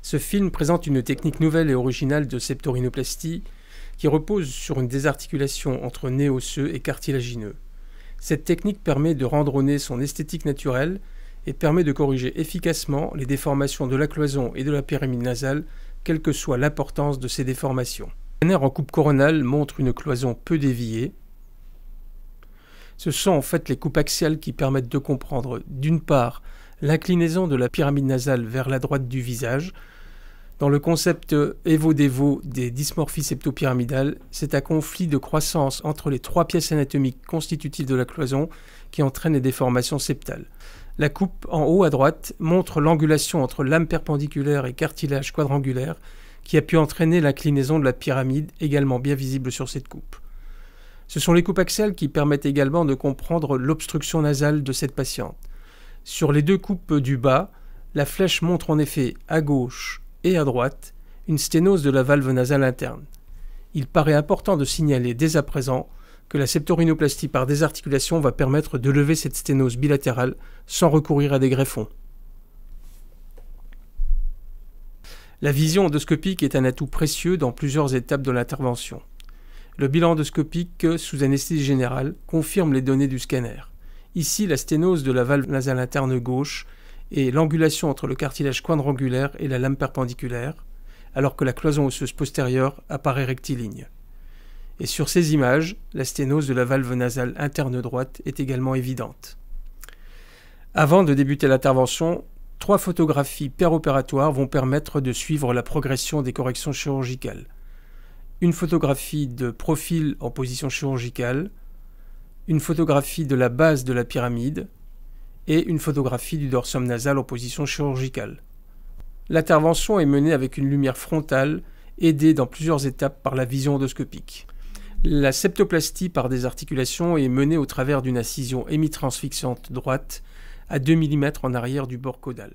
Ce film présente une technique nouvelle et originale de septorinoplastie qui repose sur une désarticulation entre nez osseux et cartilagineux. Cette technique permet de rendre au nez son esthétique naturelle et permet de corriger efficacement les déformations de la cloison et de la pyramide nasale, quelle que soit l'importance de ces déformations. Le scanner en coupe coronale montre une cloison peu déviée. Ce sont en fait les coupes axiales qui permettent de comprendre, d'une part, l'inclinaison de la pyramide nasale vers la droite du visage. Dans le concept Evo-Devo des dysmorphies septopyramidales, c'est un conflit de croissance entre les trois pièces anatomiques constitutives de la cloison qui entraîne les déformations septales. La coupe en haut à droite montre l'angulation entre lame perpendiculaire et cartilage quadrangulaire qui a pu entraîner l'inclinaison de la pyramide, également bien visible sur cette coupe. Ce sont les coupes axiales qui permettent également de comprendre l'obstruction nasale de cette patiente. Sur les deux coupes du bas, la flèche montre en effet à gauche et à droite une sténose de la valve nasale interne. Il paraît important de signaler dès à présent que la septorinoplastie par désarticulation va permettre de lever cette sténose bilatérale sans recourir à des greffons. La vision endoscopique est un atout précieux dans plusieurs étapes de l'intervention. Le bilan endoscopique sous anesthésie générale confirme les données du scanner. Ici, la sténose de la valve nasale interne gauche et l'angulation entre le cartilage quadrangulaire et la lame perpendiculaire, alors que la cloison osseuse postérieure apparaît rectiligne. Et sur ces images, la sténose de la valve nasale interne droite est également évidente. Avant de débuter l'intervention, 3 photographies péropératoires vont permettre de suivre la progression des corrections chirurgicales. Une photographie de profil en position chirurgicale, une photographie de la base de la pyramide et une photographie du dorsum nasal en position chirurgicale. L'intervention est menée avec une lumière frontale, aidée dans plusieurs étapes par la vision endoscopique. La septoplastie par désarticulation est menée au travers d'une incision hémitransfixiante droite à 2 mm en arrière du bord caudal.